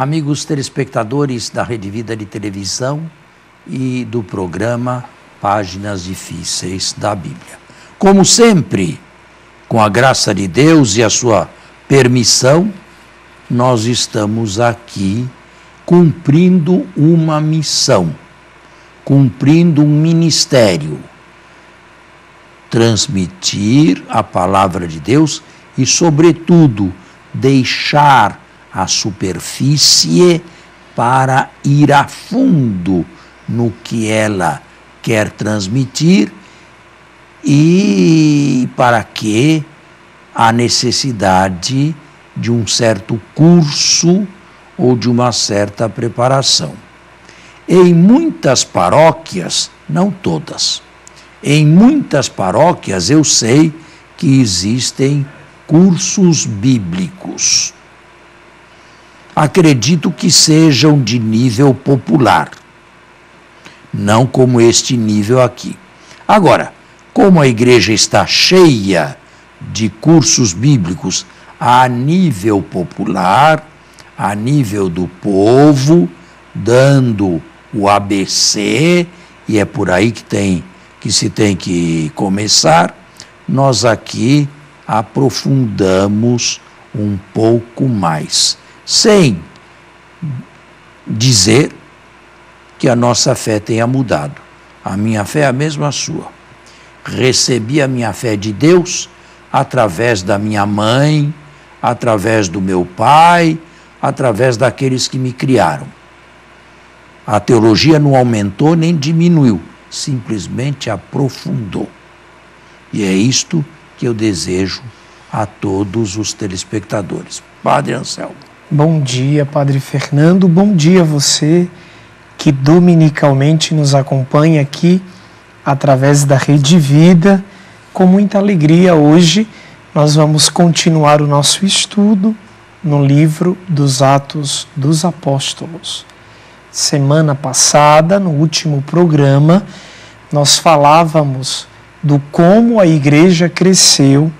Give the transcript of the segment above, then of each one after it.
amigos telespectadores da Rede Vida de Televisão e do programa Páginas Difíceis da Bíblia. Como sempre, com a graça de Deus e a sua permissão, nós estamos aqui cumprindo uma missão, cumprindo um ministério, transmitir a palavra de Deus e, sobretudo, deixar a superfície para ir a fundo no que ela quer transmitir e para que há necessidade de um certo curso ou de uma certa preparação. Em muitas paróquias, não todas, em muitas paróquias eu sei que existem cursos bíblicos. Acredito que sejam de nível popular, não como este nível aqui. Agora, como a igreja está cheia de cursos bíblicos a nível popular, a nível do povo, dando o ABC, e é por aí que se tem que começar, nós aqui aprofundamos um pouco mais, sem dizer que a nossa fé tenha mudado. A minha fé é a mesma sua. Recebi a minha fé de Deus através da minha mãe, através do meu pai, através daqueles que me criaram. A teologia não aumentou nem diminuiu, simplesmente aprofundou. E é isto que eu desejo a todos os telespectadores. Padre Anselmo. Bom dia, Padre Fernando. Bom dia a você que dominicalmente nos acompanha aqui através da Rede Vida. Com muita alegria hoje nós vamos continuar o nosso estudo no livro dos Atos dos Apóstolos. Semana passada, no último programa, nós falávamos do como a igreja cresceu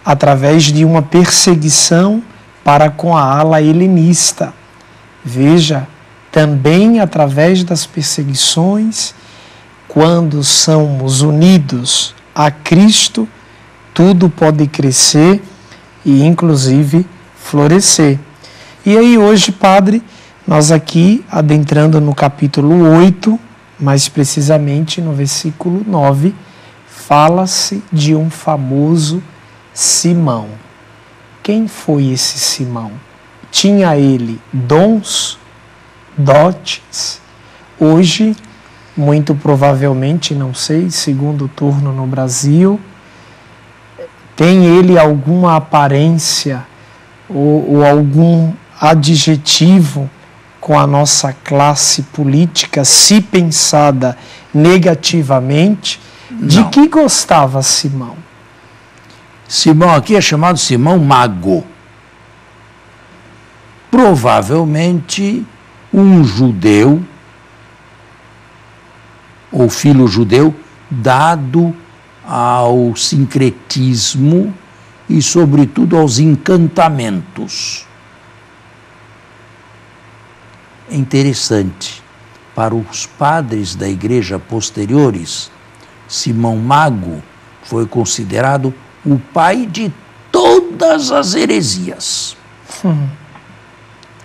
através de uma perseguição para com a ala helenista. Veja, também através das perseguições, quando somos unidos a Cristo, tudo pode crescer e, inclusive, florescer. E aí hoje, Padre, nós aqui, adentrando no capítulo 8, mais precisamente no versículo 9, fala-se de um famoso Simão. Quem foi esse Simão? Tinha ele dons, dotes? Hoje, muito provavelmente, não sei, segundo turno no Brasil, tem ele alguma aparência ou algum adjetivo com a nossa classe política, se pensada negativamente? Não. De que gostava Simão? Simão aqui é chamado Simão Mago. Provavelmente um judeu, ou filho judeu, dado ao sincretismo e, sobretudo, aos encantamentos. É interessante, para os padres da igreja posteriores, Simão Mago foi considerado o pai de todas as heresias,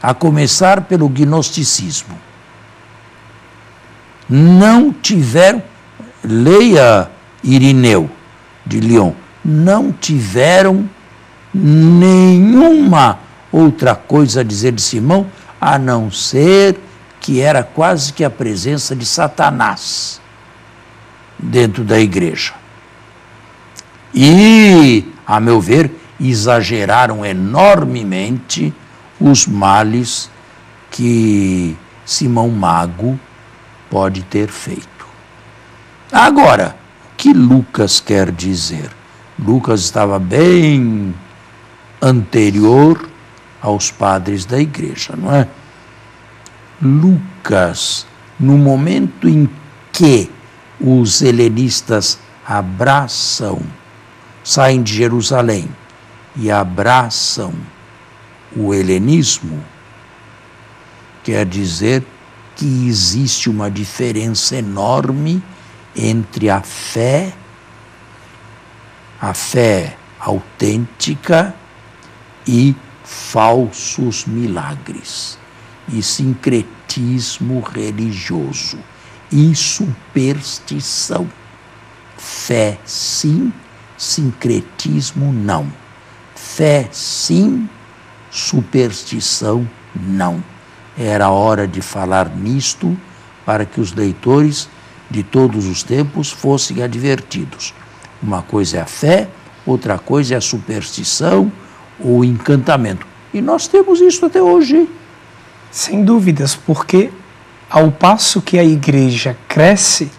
a começar pelo gnosticismo. Não tiveram, leia Irineu de Lyon, não tiveram nenhuma outra coisa a dizer de Simão, a não ser que era quase que a presença de Satanás dentro da igreja. E, a meu ver, exageraram enormemente os males que Simão Mago pode ter feito. Agora, o que Lucas quer dizer? Lucas estava bem anterior aos padres da igreja, não é? Lucas, no momento em que os helenistas saem de Jerusalém e abraçam o helenismo, quer dizer que existe uma diferença enorme entre a fé autêntica e falsos milagres, e sincretismo religioso, e superstição. Fé sim, sincretismo não. Fé sim, superstição não. Era hora de falar nisto para que os leitores de todos os tempos fossem advertidos. Uma coisa é a fé, outra coisa é a superstição ou encantamento. E nós temos isso até hoje. Sem dúvidas, porque ao passo que a igreja cresce,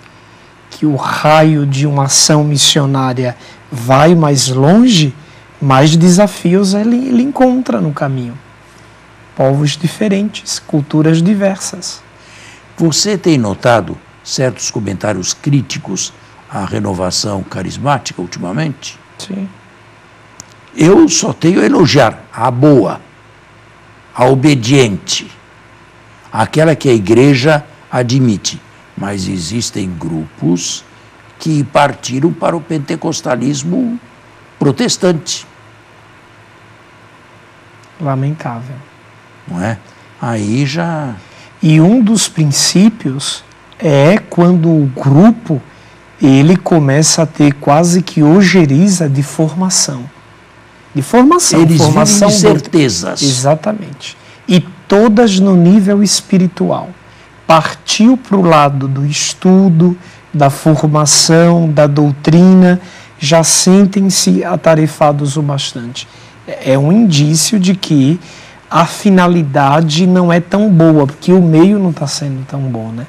que o raio de uma ação missionária vai mais longe, mais desafios ele encontra no caminho. Povos diferentes, culturas diversas. Você tem notado certos comentários críticos à renovação carismática ultimamente? Sim. Eu só tenho a elogiar a boa, a obediente, aquela que a igreja admite. Mas existem grupos que partiram para o pentecostalismo protestante. Lamentável. Não é? Aí já... E um dos princípios é quando o grupo ele começa a ter quase que ojeriza de formação. De formação. Eles formação vivem de certezas. Exatamente. E todas no nível espiritual. Partiu para o lado do estudo, da formação, da doutrina, já sentem-se atarefados o bastante. É um indício de que a finalidade não é tão boa, porque o meio não está sendo tão bom, né?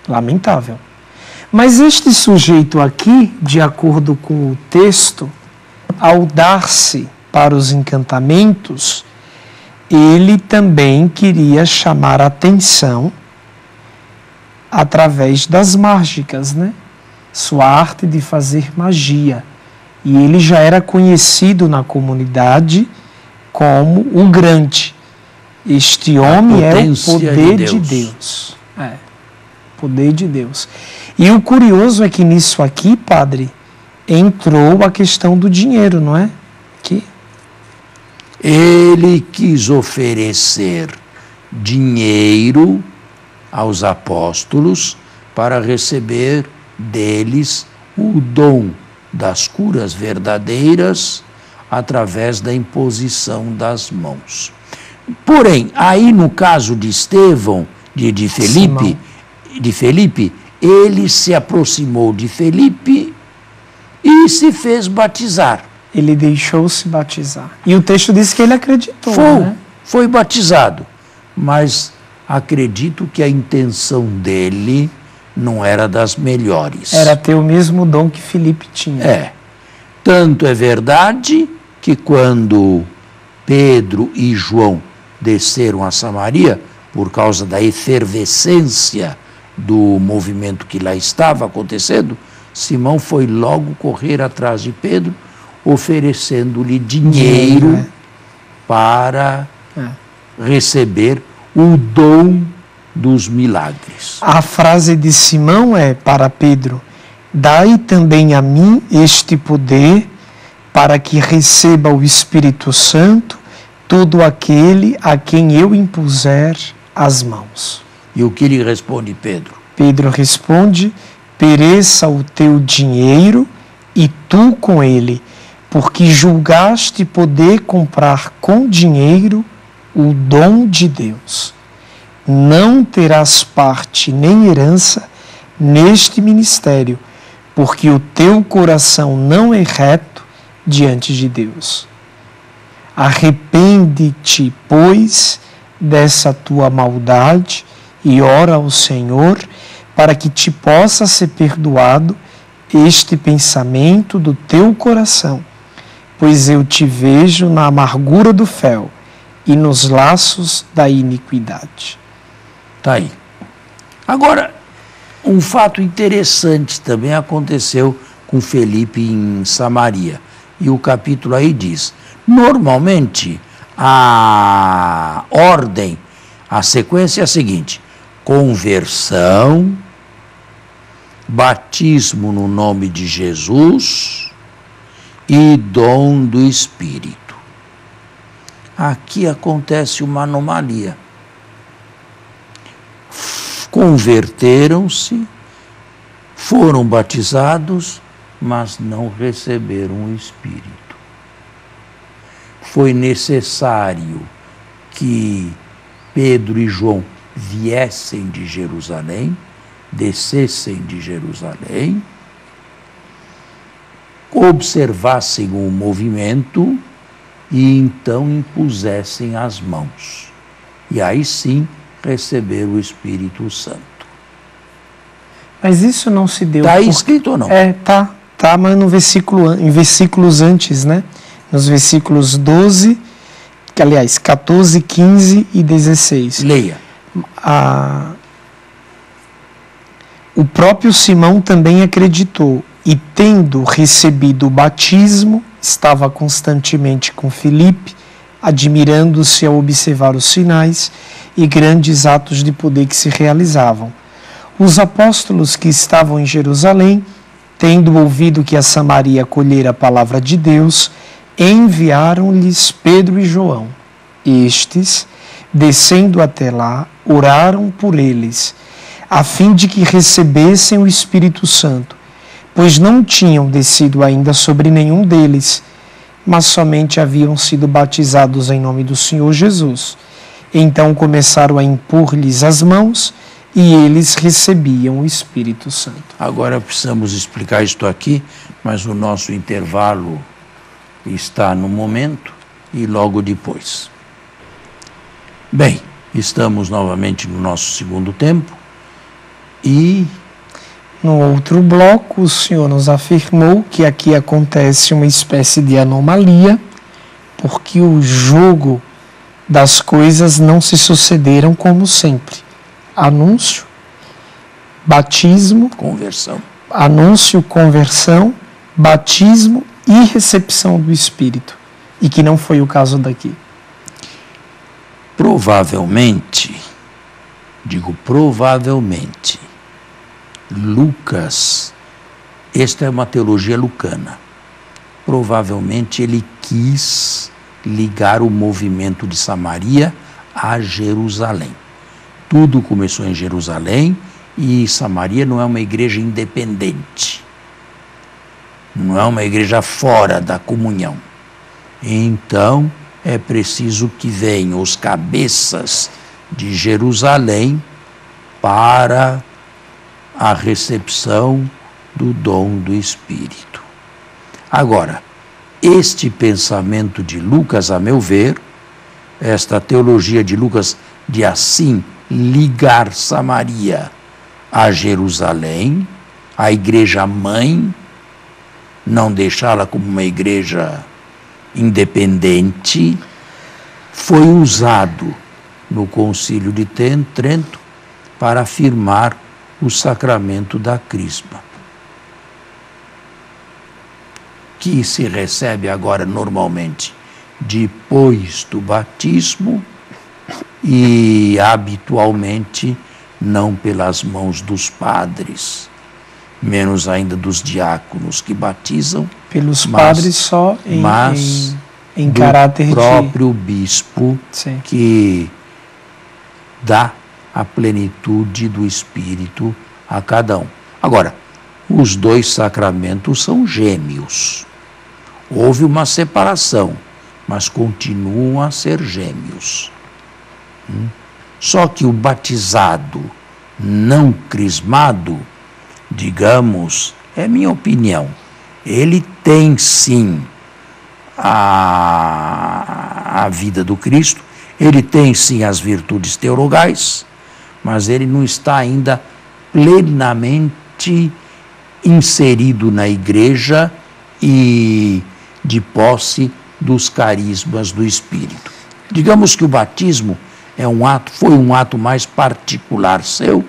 Lamentável. Mas este sujeito aqui, de acordo com o texto, ao dar-se para os encantamentos, ele também queria chamar a atenção através das mágicas, né? Sua arte de fazer magia. E ele já era conhecido na comunidade como o grande. Este homem é o poder de Deus. Poder de Deus. E o curioso é que nisso aqui, padre, entrou a questão do dinheiro, não é? Que ele quis oferecer dinheiro aos apóstolos para receber deles o dom das curas verdadeiras através da imposição das mãos. Porém, aí no caso de Estevão, de Felipe, ele se aproximou de Felipe e se fez batizar. Ele deixou-se batizar. E o texto diz que ele acreditou, né? Foi batizado, mas acredito que a intenção dele não era das melhores. Era ter o mesmo dom que Felipe tinha. Tanto é verdade que quando Pedro e João desceram a Samaria, por causa da efervescência do movimento que lá estava acontecendo, Simão foi logo correr atrás de Pedro, oferecendo-lhe dinheiro para receber o dom dos milagres. A frase de Simão é para Pedro: dai também a mim este poder para que receba o Espírito Santo todo aquele a quem eu impuser as mãos. E o que lhe responde Pedro? Pedro responde: pereça o teu dinheiro e tu com ele, porque julgaste poder comprar com dinheiro o dom de Deus. Não terás parte nem herança neste ministério, porque o teu coração não é reto diante de Deus. Arrepende-te, pois, dessa tua maldade e ora ao Senhor para que te possa ser perdoado este pensamento do teu coração, pois eu te vejo na amargura do fel e nos laços da iniquidade. Está aí. Agora, um fato interessante também aconteceu com Felipe em Samaria. E o capítulo aí diz: normalmente a ordem A sequência é a seguinte: conversão, batismo no nome de Jesus e dom do Espírito. Aqui acontece uma anomalia. Converteram-se, foram batizados, mas não receberam o Espírito. Foi necessário que Pedro e João viessem de Jerusalém, descessem de Jerusalém, observassem o movimento e então impusessem as mãos. E aí sim receber o Espírito Santo. Mas isso não se deu... Está escrito ou não? Tá, mas no versículo, em versículos antes, né? Nos versículos 12, que aliás, 14, 15 e 16. Leia. O próprio Simão também acreditou e, tendo recebido o batismo, estava constantemente com Filipe, admirando-se ao observar os sinais e grandes atos de poder que se realizavam. Os apóstolos que estavam em Jerusalém, tendo ouvido que a Samaria acolhera a palavra de Deus, enviaram-lhes Pedro e João. Estes, descendo até lá, oraram por eles, a fim de que recebessem o Espírito Santo, pois não tinham descido ainda sobre nenhum deles, mas somente haviam sido batizados em nome do Senhor Jesus. Então começaram a impor-lhes as mãos e eles recebiam o Espírito Santo. Agora precisamos explicar isto aqui, mas o nosso intervalo está no momento e logo depois. Bem, estamos novamente no nosso segundo tempo e... No outro bloco, o Senhor nos afirmou que aqui acontece uma espécie de anomalia, porque o jogo das coisas não se sucederam como sempre. Anúncio, batismo, conversão. Anúncio, conversão, batismo e recepção do Espírito. E que não foi o caso daqui. Provavelmente, Lucas, esta é uma teologia lucana, provavelmente ele quis ligar o movimento de Samaria a Jerusalém. Tudo começou em Jerusalém e Samaria não é uma igreja independente, não é uma igreja fora da comunhão. Então é preciso que venham os cabeças de Jerusalém para a recepção do dom do Espírito. Agora, este pensamento de Lucas, a meu ver, esta teologia de Lucas de assim ligar Samaria a Jerusalém, a igreja mãe, não deixá-la como uma igreja independente, foi usado no Concílio de Trento para afirmar o sacramento da crisma, que se recebe agora normalmente depois do batismo e habitualmente não pelas mãos dos padres, menos ainda dos diáconos que batizam, pelos padres só em caráter do próprio bispo. Sim. Que dá a plenitude do Espírito a cada um. Agora, os dois sacramentos são gêmeos. Houve uma separação, mas continuam a ser gêmeos. Só que o batizado não crismado, digamos, é minha opinião, ele tem sim a vida do Cristo, ele tem sim as virtudes teologais, mas ele não está ainda plenamente inserido na igreja e de posse dos carismas do Espírito. Digamos que o batismo foi um ato mais particular seu,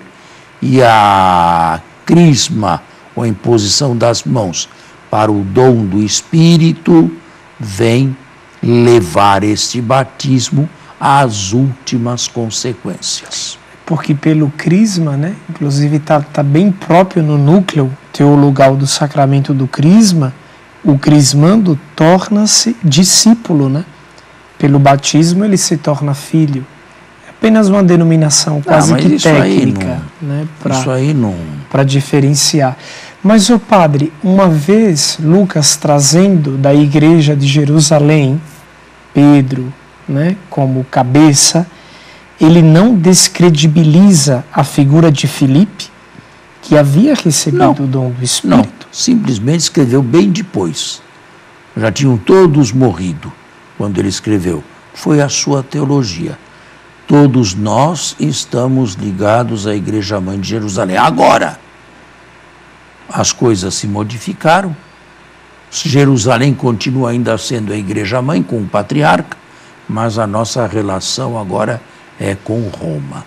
e a crisma, ou a imposição das mãos para o dom do Espírito, vem levar este batismo às últimas consequências. Porque pelo crisma, né? Inclusive está bem próprio no núcleo teologal do sacramento do crisma, o crismando torna-se discípulo, né? Pelo batismo ele se torna filho. É apenas uma denominação quase que técnica, né? Isso aí não... Para diferenciar. Mas, o padre, uma vez Lucas trazendo da igreja de Jerusalém, Pedro, né, como cabeça, ele não descredibiliza a figura de Filipe, que havia recebido o dom do Espírito? Não, simplesmente escreveu bem depois. Já tinham todos morrido quando ele escreveu. Foi a sua teologia. Todos nós estamos ligados à Igreja Mãe de Jerusalém. Agora, as coisas se modificaram. Jerusalém continua ainda sendo a Igreja Mãe com o patriarca, mas a nossa relação agora é com Roma.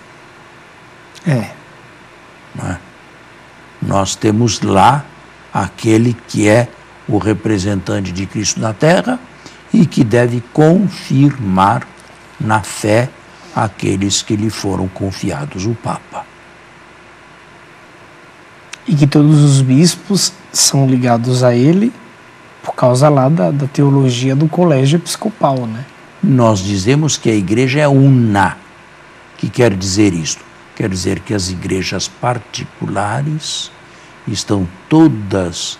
Não é? Nós temos lá aquele que é o representante de Cristo na terra e que deve confirmar na fé aqueles que lhe foram confiados, o Papa. E que todos os bispos são ligados a ele por causa lá da teologia do colégio episcopal, né? Nós dizemos que a igreja é una. O que quer dizer isto? Quer dizer que as igrejas particulares estão todas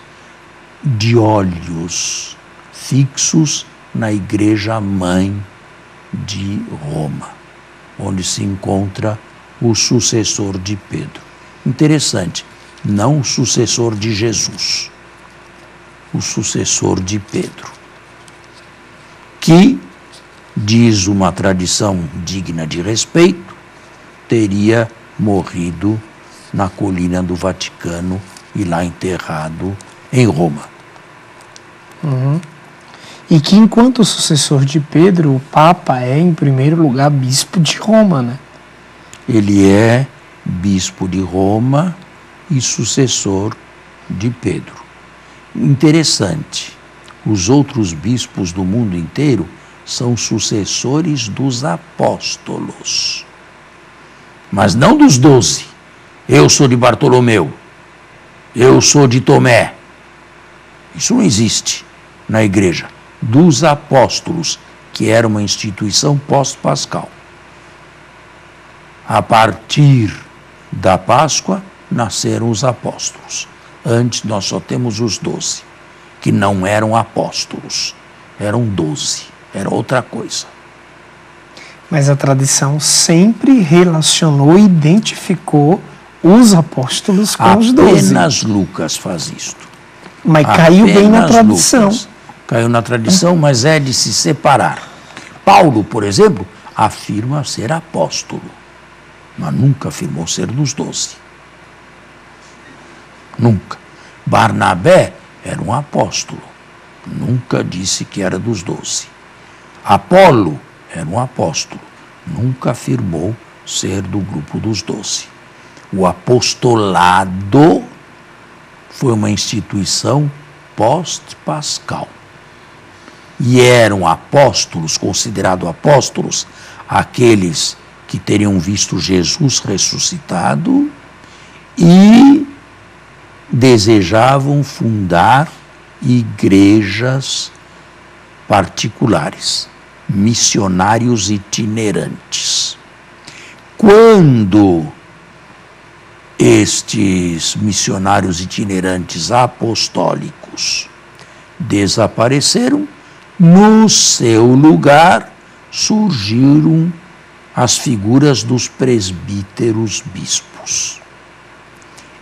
de olhos fixos na Igreja Mãe de Roma, onde se encontra o sucessor de Pedro. Interessante, não o sucessor de Jesus, o sucessor de Pedro, que, diz uma tradição digna de respeito, teria morrido na colina do Vaticano e lá enterrado em Roma. E que, enquanto sucessor de Pedro, o Papa é, em primeiro lugar, bispo de Roma, né? Ele é bispo de Roma e sucessor de Pedro. Interessante, os outros bispos do mundo inteiro são sucessores dos apóstolos, mas não dos 12. Eu sou de Bartolomeu, eu sou de Tomé. Isso não existe na igreja. Dos apóstolos, que era uma instituição pós-pascal. A partir da Páscoa, nasceram os apóstolos. Antes nós só temos os 12, que não eram apóstolos, eram 12, era outra coisa. Mas a tradição sempre relacionou e identificou os apóstolos com os 12. Apenas Lucas faz isto. Mas caiu bem na tradição. Lucas caiu na tradição, mas é de se separar. Paulo, por exemplo, afirma ser apóstolo, mas nunca afirmou ser dos 12. Nunca. Barnabé era um apóstolo, nunca disse que era dos 12. Apolo era um apóstolo, nunca afirmou ser do grupo dos 12. O apostolado foi uma instituição pós-pascal. E eram apóstolos, considerados apóstolos, aqueles que teriam visto Jesus ressuscitado e desejavam fundar igrejas particulares, missionários itinerantes. Quando estes missionários itinerantes apostólicos desapareceram, no seu lugar surgiram as figuras dos presbíteros bispos.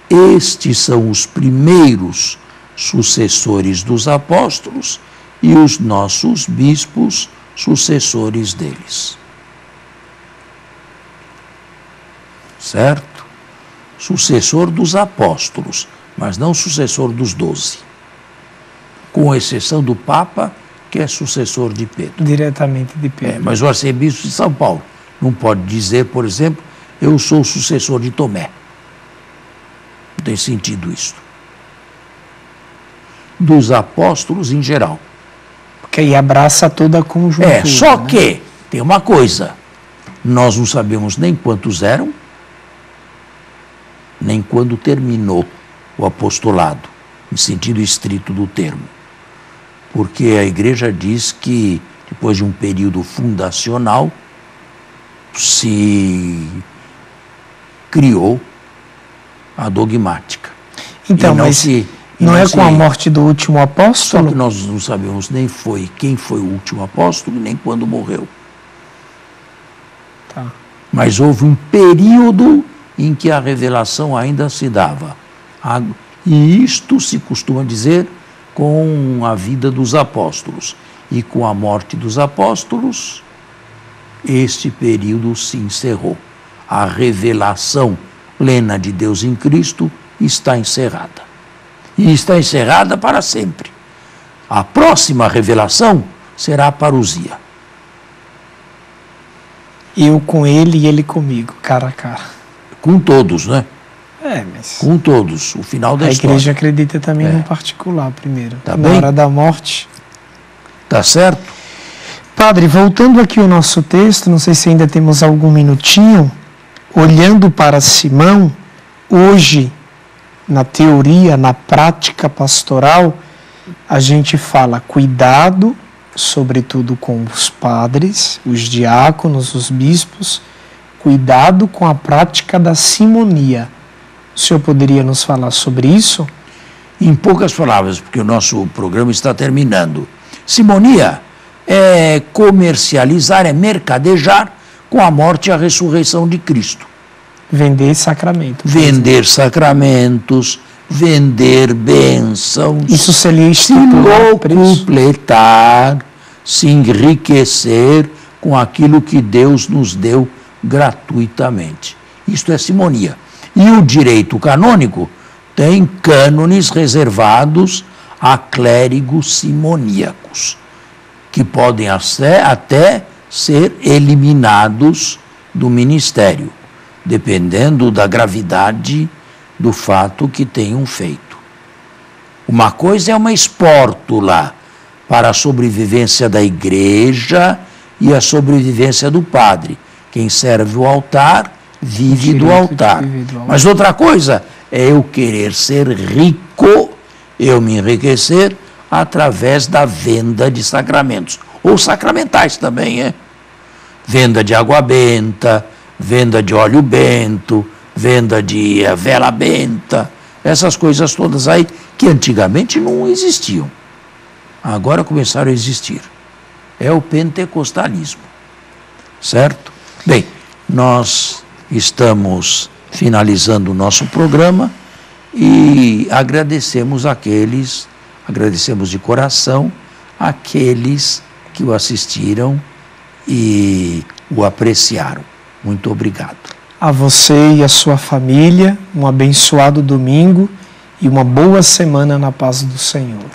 Estes são os primeiros sucessores dos apóstolos e os nossos bispos sucessores deles. Certo? Sucessor dos apóstolos, mas não sucessor dos 12. Com exceção do Papa, que é sucessor de Pedro. Diretamente de Pedro. Mas o arcebispo de São Paulo não pode dizer, por exemplo, eu sou o sucessor de Tomé. Não tem sentido isso. Dos apóstolos em geral. Porque aí abraça toda a conjuntura. Só que tem uma coisa. Nós não sabemos nem quantos eram, nem quando terminou o apostolado, em sentido estrito do termo. Porque a igreja diz que, depois de um período fundacional, se criou a dogmática. Então, mas não é com a morte do último apóstolo? Só que nós não sabemos nem quem foi o último apóstolo, nem quando morreu. Tá. Mas houve um período em que a revelação ainda se dava. E isto se costuma dizer com a vida dos apóstolos. E com a morte dos apóstolos, este período se encerrou. A revelação plena de Deus em Cristo está encerrada. E está encerrada para sempre. A próxima revelação será a parousia. Eu com ele e ele comigo, cara a cara. Com todos, né? Mas... Com todos, o final da história. A igreja acredita também no particular primeiro. Tá na bem? hora da morte. Tá certo? Padre, voltando aqui ao nosso texto, não sei se ainda temos algum minutinho, olhando para Simão, hoje, na teoria, na prática pastoral, a gente fala cuidado, sobretudo com os padres, os diáconos, os bispos, cuidado com a prática da simonia. O senhor poderia nos falar sobre isso? Em poucas palavras, porque o nosso programa está terminando. Simonia é comercializar, é mercadejar com a morte e a ressurreição de Cristo. Vender sacramentos. Vender sacramentos, vender bênçãos. Isso seria se locupletar, se enriquecer com aquilo que Deus nos deu gratuitamente. Isto é simonia. E o direito canônico tem cânones reservados a clérigos simoníacos, que podem até ser eliminados do ministério, dependendo da gravidade do fato que tenham feito. Uma coisa é uma espórtula para a sobrevivência da igreja e a sobrevivência do padre. Quem serve o altar, vive do altar. Mas outra coisa é eu querer ser rico, eu me enriquecer através da venda de sacramentos. Ou sacramentais também, é? Venda de água benta, venda de óleo bento, venda de vela benta, essas coisas todas aí que antigamente não existiam. Agora começaram a existir. É o pentecostalismo. Certo? Bem, nós estamos finalizando o nosso programa e agradecemos de coração aqueles que o assistiram e o apreciaram. Muito obrigado. A você e a sua família, um abençoado domingo e uma boa semana na paz do Senhor.